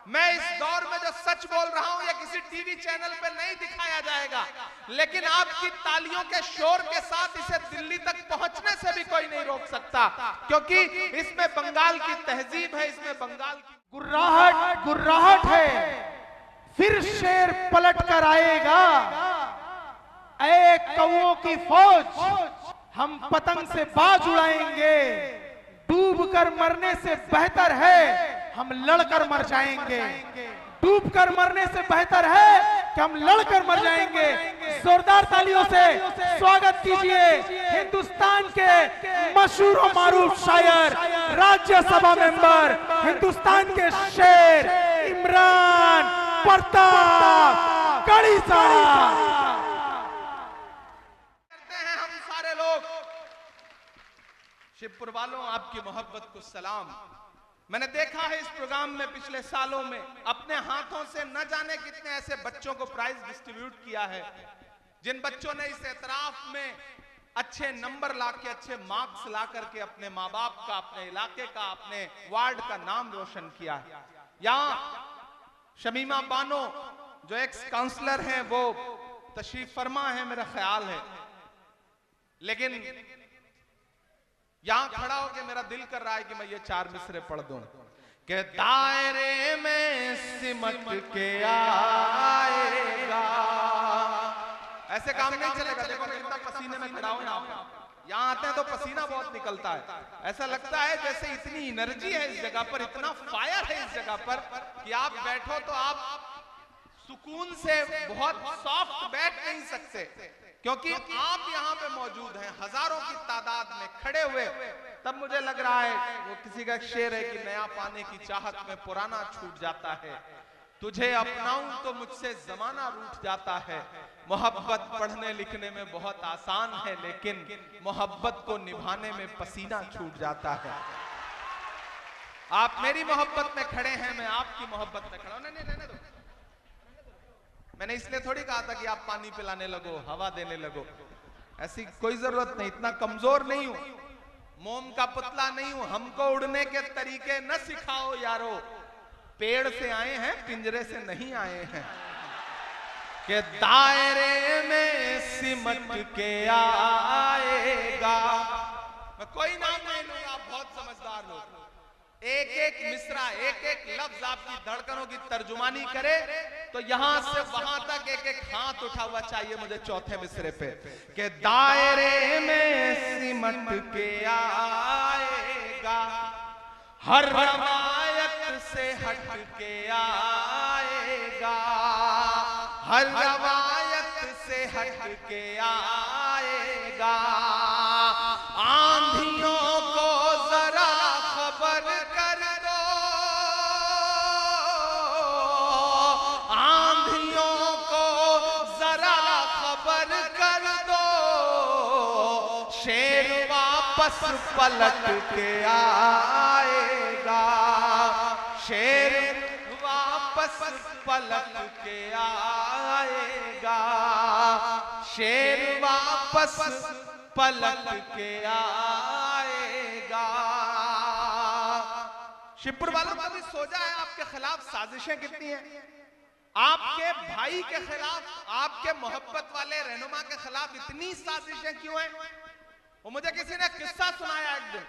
मैं इस दौर में जो सच बोल रहा हूं, ये किसी टीवी चैनल पे नहीं दिखाया जाएगा, लेकिन आपकी तालियों के शोर के साथ इसे दिल्ली तक पहुंचने से भी कोई नहीं रोक सकता, क्योंकि इसमें बंगाल की तहजीब है, इसमें बंगाल की गुर्राहट है। फिर शेर पलट कर आएगा, एक कौओं की फौज, हम पतंग से बाज उड़ाएंगे। डूब कर मरने से बेहतर है हम लड़कर मर जाएंगे। डूब कर मरने से बेहतर है कि हम लड़कर मर जाएंगे। जोरदार तालियों से स्वागत कीजिए हिंदुस्तान के मशहूर और मारूफ शायर, राज्यसभा मेंबर, हिंदुस्तान के शेर इमरान प्रताप कड़ी साहब। हम सारे लोग शिवपुर वालों, आपकी मोहब्बत को सलाम। मैंने देखा है इस प्रोग्राम में पिछले सालों में अपने हाथों से न जाने कितने ऐसे बच्चों को प्राइज डिस्ट्रीब्यूट किया है, जिन बच्चों ने इस एतराफ में अच्छे नंबर लाके, अच्छे मार्क्स ला करके अपने माँ बाप का, अपने इलाके का, अपने वार्ड का नाम रोशन किया है। यहाँ शमीमा बानो जो एक्स काउंसलर हैं, वो तशरीफ फरमा है मेरा ख्याल है, लेकिन यहां खड़ा होकर मेरा दिल कर रहा है कि मैं ये 4 मिसरे पढ़ दूं कि दायरे में सिमट के आएगा। ऐसे काम नहीं चलेगा। देखो कितना पसीने में खड़ा हूं यहाँ आते हैं तो पसीना बहुत निकलता है। ऐसा लगता है जैसे इतनी एनर्जी है इस जगह पर, इतना फायर है इस जगह पर कि आप बैठो तो आप सुकून से बहुत सॉफ्ट बैठ नहीं सकते, क्योंकि आप यहाँ पे मौजूद हैं हजारों की तादाद में खड़े हुए। तब मुझे लग रहा है, वो किसी का शेर है कि नया पाने की चाहत में पुराना छूट जाता है, तुझे अपनाऊं तो मुझसे जमाना रूठ जाता है। मोहब्बत पढ़ने लिखने में बहुत आसान है, लेकिन मोहब्बत को निभाने में पसीना छूट जाता है। आप मेरी मोहब्बत में खड़े हैं, मैं आपकी मोहब्बत में खड़ा हूं। नहीं रहने दो। मैंने इसलिए थोड़ी कहा था कि आप पानी पिलाने लगो, हवा देने लगो, ऐसी कोई जरूरत नहीं। इतना कमजोर नहीं हूं, मोम का पुतला नहीं हूं। हमको उड़ने के तरीके न सिखाओ यारो, पेड़ से आए हैं पिंजरे से नहीं आए हैं। कि दायरे में सिमट के आएगा। मैं कोई नाम नहीं लूंगा, आप बहुत समझदार लोग। एक एक मिसरा, एक एक लफ्ज आपकी धड़कनों की तर्जुमानी करे तो यहां से वहां तक एक एक हाथ उठा हुआ चाहिए मुझे चौथे मिसरे पे। कि दायरे में सिमट के आएगा, हर रवायत से हट के आएगा, हर रवायत से हट के आएगा। आंधियों को जरा खबर कर दो, आंधियों को जरा खबर कर दो, शेर वापस पलट के आएगा, शेर वापस पलट के आएगा, शेर वापस पलट के आएगा। शिवपुर वालों कभी सोचा है आपके खिलाफ साजिशें कितनी हैं? आपके भाई के खिलाफ, आपके मोहब्बत वाले रहनुमा के खिलाफ इतनी साजिशें क्यों हैं? वो मुझे किसी ने किस्सा सुनाया एक दिन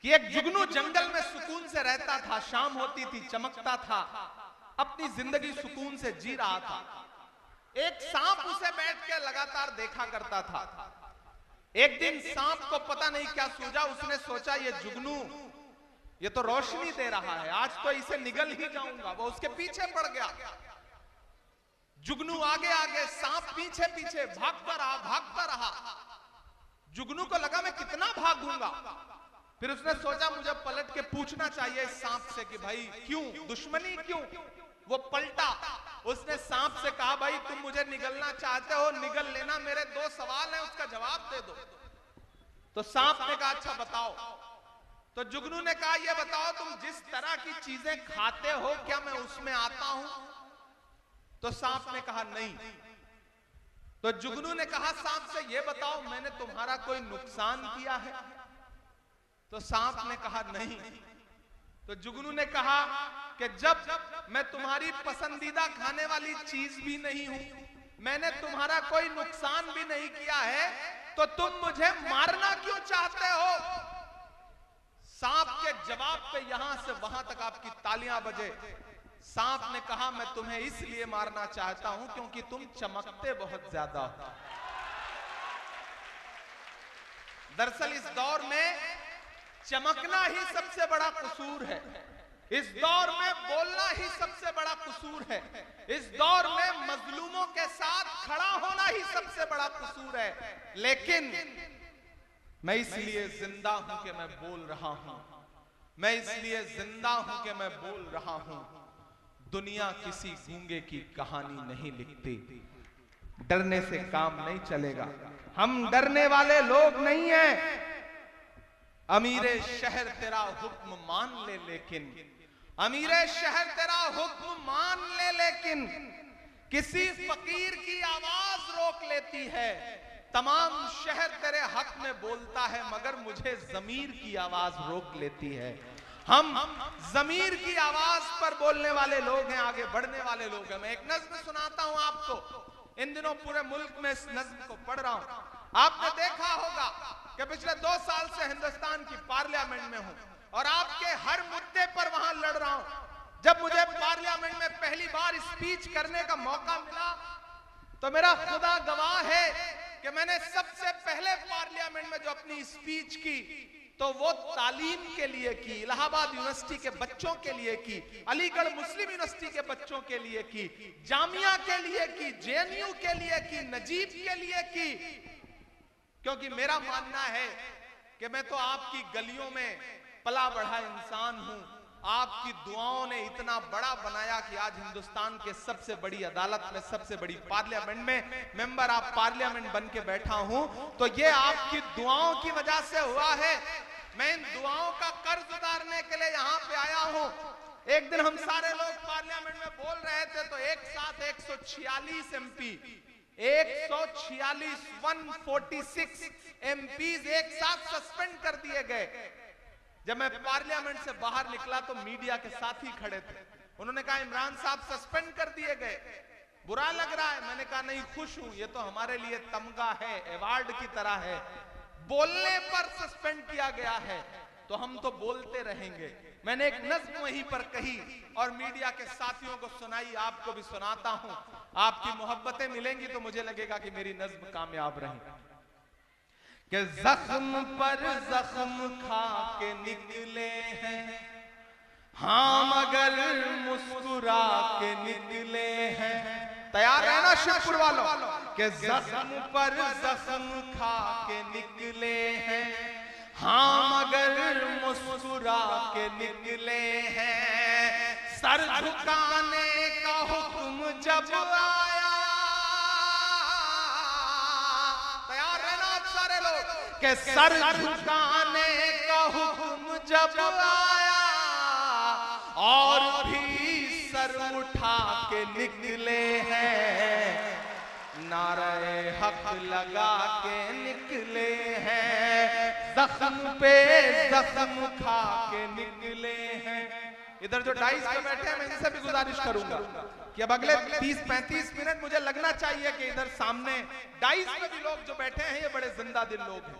कि एक जुगनू जंगल में सुकून से रहता था, शाम होती थी, चमकता था, अपनी जिंदगी सुकून से जी रहा था। एक सांप उसे बैठ के लगातार देखा करता था। एक दिन सांप को पता नहीं क्या सूझा, उसने सोचा ये जुगनू ये तो रोशनी दे रहा है, आज तो इसे निगल ही जाऊंगा। वो उसके पीछे पड़ गया। जुगनू आगे आगे, सांप पीछे पीछे भागता रहा, भागता रहा। जुगनू को लगा मैं कितना भागूंगा। फिर उसने सोचा मुझे पलट के पूछना चाहिए इस सांप से कि भाई क्यों, दुश्मनी क्यों? वो पलटा, उसने सांप से कहा भाई तुम मुझे निगलना चाहते हो, निगल लेना, मेरे 2 सवाल हैं, उसका जवाब दे दो। तो सांप ने कहा अच्छा बताओ। तो जुगनू ने कहा ये बताओ तुम जिस तरह की चीजें खाते हो क्या मैं उसमें आता हूं? तो सांप ने कहा नहीं। तो जुगनू ने कहा सांप से ये बताओ मैंने तुम्हारा कोई नुकसान किया है? तो सांप ने कहा नहीं। तो जुगनू ने कहा कि जब मैं तुम्हारी पसंदीदा खाने वाली चीज भी नहीं हूं, मैंने तुम्हारा कोई नुकसान भी नहीं किया है, तो तुम मुझे मारना क्यों चाहते हो? सांप के जवाब पे यहां से वहां तक आपकी तालियां बजे। सांप ने कहा मैं तुम्हें इसलिए मारना चाहता हूं क्योंकि तुम चमकते बहुत ज्यादा हो। दरअसल इस दौर में चमकना ही सबसे बड़ा कसूर है, इस दौर में बोलना ही सबसे बड़ा कसूर है, इस दौर में मजलूमों के साथ खड़ा होना ही सबसे बड़ा कसूर है। लेकिन मैं इसलिए जिंदा हूं कि मैं बोल रहा हूं, मैं इसलिए जिंदा हूं कि मैं बोल रहा हूं। दुनिया किसी गूंगे की कहानी नहीं लिखती, डरने से काम नहीं चलेगा। हम डरने वाले लोग नहीं हैं। अमीरे शहर तेरा हुक्म मान ले, लेकिन अमीरे शहर तेरा हुक्म मान ले, लेकिन किसी फकीर की आवाज रोक लेती है। तमाम शहर तेरे हक में बोलता है, मगर मुझे जमीर की आवाज रोक लेती है। हम जमीर की आवाज पर बोलने वाले लोग हैं, आगे बढ़ने वाले लोग हैं। मैं एक नज्म सुनाता हूं आपको, इन दिनों पूरे मुल्क में इस नज्म को पढ़ रहा हूं। आपने देखा होगा कि पिछले 2 साल से हिंदुस्तान की पार्लियामेंट में हूं और आपके हर मुद्दे पर वहां लड़ रहा हूं। जब मुझे पार्लियामेंट में पहली बार स्पीच करने का मौका मिला तो मेरा खुदा गवाह है कि मैंने सबसे पहले पार्लियामेंट में जो अपनी स्पीच की तो वो तालीम के लिए की, इलाहाबाद यूनिवर्सिटी के बच्चों के लिए की, अलीगढ़ मुस्लिम यूनिवर्सिटी के बच्चों के लिए की, जामिया के लिए की, जेएनयू के लिए की, नजीब के लिए की। क्योंकि मेरा मानना है कि मैं तो आपकी गलियों में पला बढ़ा इंसान हूं। आपकी दुआओं ने इतना बड़ा बनाया कि आज हिंदुस्तान के सबसे बड़ी अदालत में, सबसे बड़ी पार्लियामेंट में मेंबर ऑफ पार्लियामेंट बन के बैठा हूं, तो ये आपकी दुआओं की वजह से हुआ है। मैं इन दुआओं का कर्ज उतारने के लिए यहां पे आया हूं। एक दिन हम सारे लोग पार्लियामेंट में बोल रहे थे तो एक साथ 146 एमपी, 146 146 एमपीज एक साथ सस्पेंड कर दिए गए। जब मैं पार्लियामेंट से बाहर निकला तो मीडिया के साथी खड़े थे, उन्होंने कहा इमरान साहब सस्पेंड कर दिए गए, बुरा लग रहा है। मैंने कहा नहीं, खुश हूं, ये तो हमारे लिए तमगा है, अवार्ड की तरह है। बोलने पर सस्पेंड किया गया है तो हम तो बोलते रहेंगे। मैंने एक नज्म वहीं पर कही और मीडिया के साथियों को सुनाई, आपको भी सुनाता हूं। आपकी मोहब्बतें मिलेंगी तो मुझे लगेगा कि मेरी नज्म कामयाब रही। कि जख्म पर जख्म खा के निकले हैं, हाँ मगर मुस्कुरा के निकले हैं। तैयार रहना शिवपुर वालों, कि जख्म पर जख्म खा के निकले हैं, हाँ मगर मुस्कुरा के निकले हैं। सर झुकाने का हुक्म जब आया, तैयार रहना आप सारे लोग, कि सर झुकाने का हुक्म जब आया और भी सर उठा के निकले हैं, नारे हक लगा के निकले हैं, जख्म पे जख्म खा के निकले हैं। इधर जो डाइस पे बैठे हैं मैं इनसे भी गुजारिश करूंगा कि अब अगले 30-35 मिनट मुझे लगना चाहिए कि इधर सामने डाइस पे भी लोग जो बैठे हैं ये बड़े जिंदा दिल लोग हैं।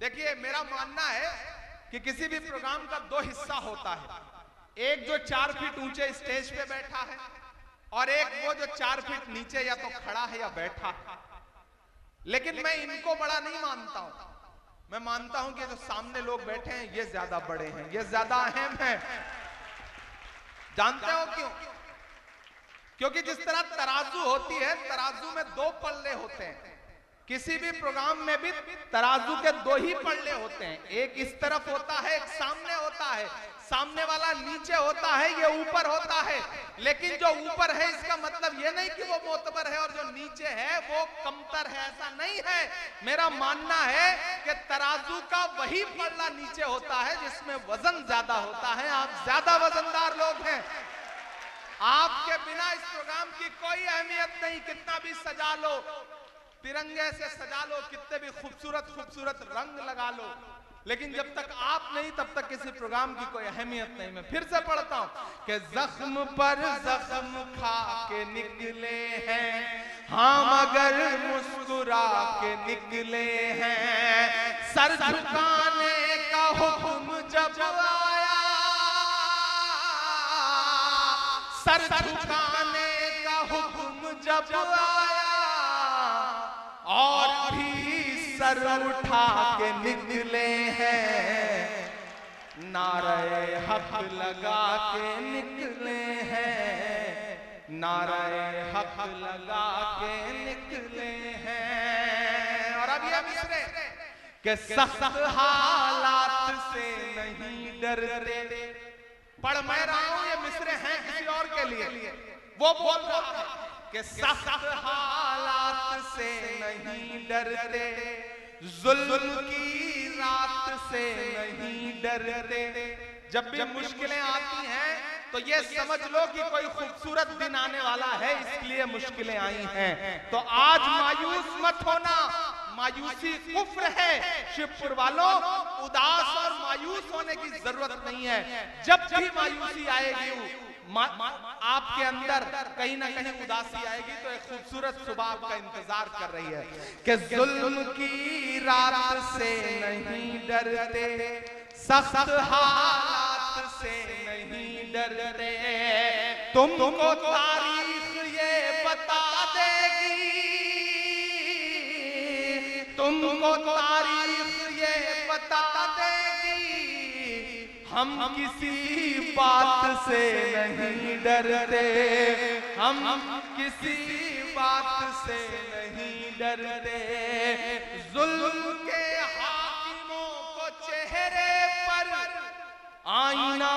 देखिए मेरा मानना है कि किसी भी प्रोग्राम का 2 हिस्सा होता है, एक जो 4 फीट ऊंचे स्टेज पे बैठा है और एक वो जो 4 फीट नीचे या तो खड़ा है या बैठा है। लेकिन मैं इनको बड़ा नहीं मानता हूं, मैं मानता हूं कि जो सामने लोग बैठे हैं ये ज्यादा बड़े हैं, ये ज्यादा अहम है। जानते हो क्यों? क्योंकि जिस तरह तराजू होती है, तराजू में 2 पल्ले होते हैं। किसी भी प्रोग्राम में भी तराजू के 2 ही पल्ले होते हैं, एक इस तरफ होता है, एक सामने होता है। सामने वाला नीचे होता है, ये ऊपर होता है। लेकिन जो ऊपर है इसका मतलब ये नहीं कि वो मोतबर है और जो नीचे है वो कमतर है, ऐसा नहीं है। मेरा मानना है कि तराजू का वही पल्ला नीचे होता है जिसमें वजन ज्यादा होता है। आप ज्यादा वजनदार लोग हैं, आपके बिना इस प्रोग्राम की कोई अहमियत नहीं। कितना भी सजा लो, तिरंगे से सजा लो, कितने भी खूबसूरत खूबसूरत रंग लगा लो, लेकिन जब तक आप नहीं तब तक किसी प्रोग्राम की कोई अहमियत नहीं। मैं फिर से पढ़ता हूं कि जख्म पर जख्म खा के निकले हैं हम, मगर मुस्कुरा के निकले हैं। सर झुकाने का हुक्म जब आया, सर झुकाने का हुक्म जब आया, और भी सर उठा के निकले हैं। नारे हक लगा के निकले हैं, नारे हक लगा के निकले हैं। और अब ये मिसरे कि सख्त हालात से नहीं डरते। पढ़ मैं रहा हूं, ये मिसरे हैं किसी और के लिए। वो बोल रहा है कि सख्त हालात से नहीं डरते, जुल्म की रात से नहीं डरते। जब भी मुश्किलें आती हैं तो ये समझ लो कि कोई खूबसूरत दिन आने वाला है, इसलिए मुश्किलें आई हैं। तो आज मायूस मत होना, मायूसी कुफ्र है। शिवपुर वालों, उदास और मायूस होने की जरूरत नहीं है। जब भी मायूसी आएगी आपके अंदर कहीं ना कहीं उदासी आएगी, तो एक खूबसूरत सुबह आपका इंतजार कर रही है कि जुल्म की रात से नहीं डरते, सख्त हालात से नहीं डरते। तुमको तारीख ये बता देगी, तुमको तारीख ये बता देगी, हम किसी बात से नहीं डरते, हम किसी बात से नहीं डरते। जुल्म के हाकिमों को चेहरे पर आईना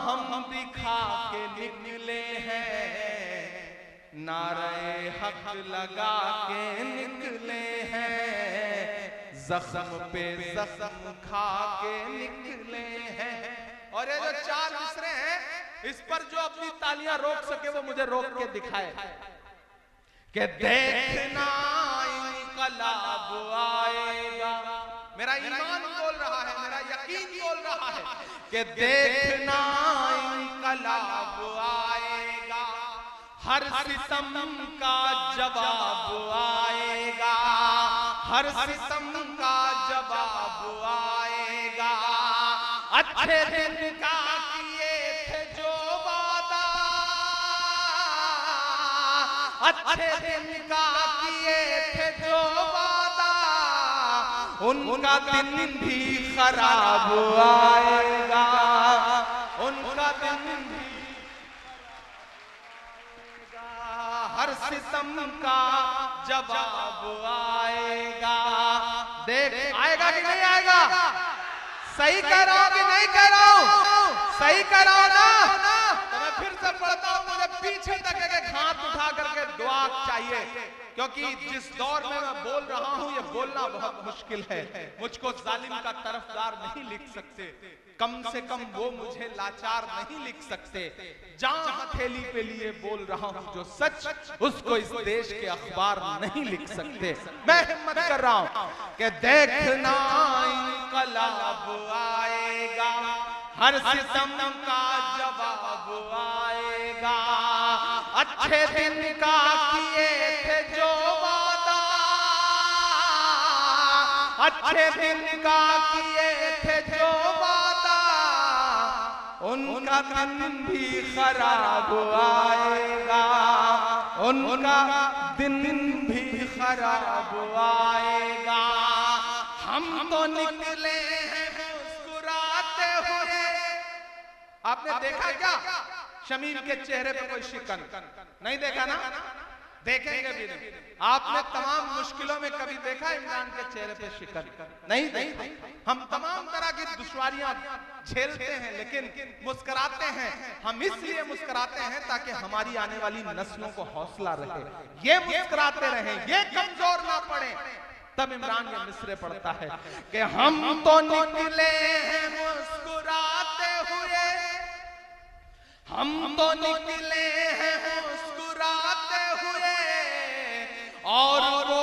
हम दिखा के निकले हैं, नारे हक लगा के निकले हैं, जख्म पे जख्म खा के निकले हैं। और ये जो चार मिसरे हैं, इस पर जो अपनी तालियां रोक सके वो मुझे रोक के दिखाए कि देखना इनकलाब आएगा। मेरा ईमान बोल रहा है, मेरा यकीन बोल रहा है कि देखना इनकलाब आएगा, हर सितम का जवाब आएगा, हर सितम का जवाब आएगा। अच्छे दिन का किए थे जो वादा, अच्छे दिन का किए थे जो वादा, उनका दिन भी खराब आएगा, उनका दिन भी हर सितम का जवाब आएगा। देख आएगा कि नहीं आएगा? सही कह रहा हूं कि नहीं कह रहा हूं? सही कह रहा हूं ना? तो मैं फिर से पढ़ता हूं, मुझे पीछे तक एक हाथ उठा करके दुआ चाहिए, क्योंकि जिस दौर में मैं बोल रहा हूं ये बोलना बहुत मुश्किल है। मुझको जालिम का तरफदार नहीं लिख सकते, कम से कम वो मुझे लाचार नहीं लिख सकते। जहां हथेली पे लिए बोल रहा हूं जो सच, उसको इस देश के अखबार नहीं लिख सकते। मैं हिम्मत कर रहा हूं कि देखना इनकलाब आएगा, हर सितम का जवाब आएगा। अच्छे दिन का किए थे जो वादा, अच्छे दिन का किए थे जो वादा, उनका दिन भी खराब आएगा, उनका दिन भी खराब आएगा। हम तो निकले हैं मुस्कुराते हुए। आपने देखा क्या शमीम के चेहरे पे कोई शिकन? नहीं देखा ना, देखेंगे भी नहीं। आपने तमाम मुश्किलों में कभी देखा इमरान के चेहरे पे शिकन? नहीं देखा। हम तमाम तरह की दुश्वारियां झेलते हैं लेकिन मुस्कुराते हैं। हम इसलिए मुस्कुराते हैं ताकि हमारी आने वाली नस्लों को हौसला रहे, ये मुस्कुराते रहें, ये कमजोर ना पड़े। तब इमरान ये मिसरे पढ़ता है कि हम तो निकले हैं मुस्कुराते हुए, हम तो निकले हैं मुस्कुराते हुए, और वो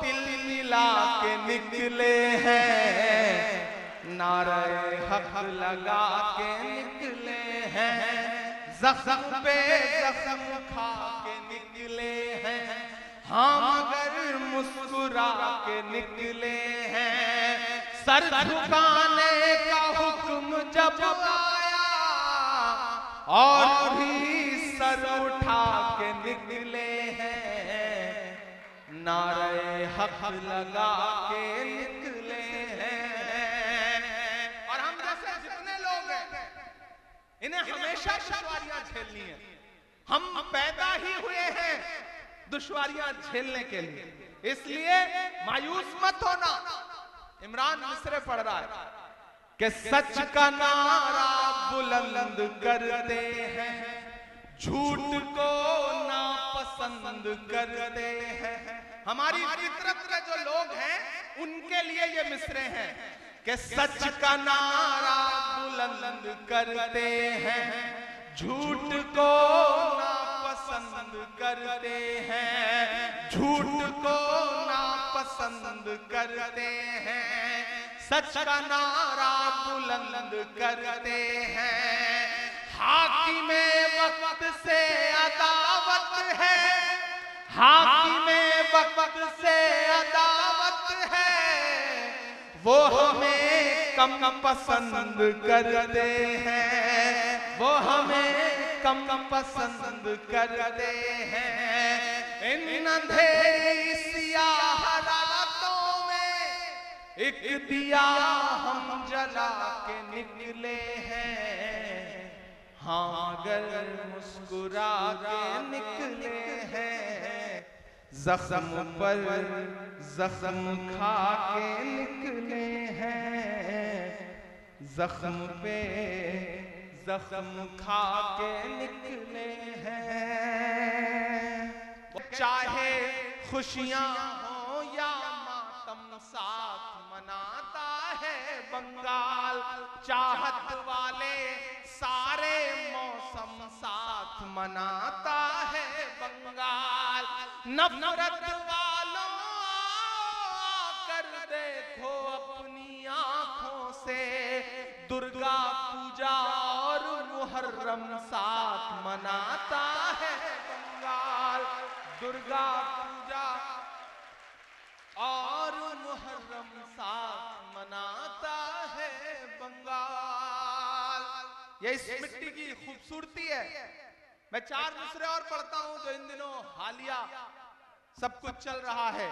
तिल मिला के निकले हैं, नारे हक लगा के निकले हैं, जख्म पे जख्म खा के निकले हैं, हम मगर मुस्कुरा के निकले हैं। सर झुकाने का हुक्म जब आया और भी सर उठा के निकले हैं, नारे हक लगा के निकले हैं। और हम जैसे जितने लोग हैं इन्हें हमेशा दुश्वारियां झेलनी है। हम पैदा ही हुए हैं दुश्वारियां झेलने के लिए, इसलिए मायूस मत होना। इमरान मिसरे पढ़ रहा है कि सच का नारा बुलंद करते हैं, झूठ को नापसंद करते हैं। हमारी फितरत के जो लोग हैं उनके लिए ये मिसरे हैं कि सच का नारा बुलंद करते हैं, झूठ को नापसंद करते हैं, झूठ को नापसंद करते हैं, सच का नारा बुलंद करते हैं। हाकिमे वक्त से अदावत है, हाकिमे वक्त से अदावत है, वो हमें कम पसंद करते हैं, वो हमें कम पसंद करते हैं। इन अंधेरी सियाह रातों में एक दिया हम जला के निकले हैं, हाँ अगर मुस्कुरा के निकले हैं, जख्म पर जख्म खा के निकले हैं, जख्म पे जख्म खा के निकले हैं। चाहे खुशियां हो या मातम साथ मनाता है बंगाल, चाहत वाले सारे मौसम साथ मनाता है बंगाल। नफरत वालों कर देखो अपनी आंखों से, दुर्गा पूजा और मुहर्रम साथ मनाता है बंगाल, दुर्गा पूजा और मुहर्रम साथ मनाता है बंगाल। ये इस मिट्टी की खूबसूरती है। मैं 4 मिसरे और पढ़ता हूं जो इन दिनों हालिया सब कुछ चल रहा है।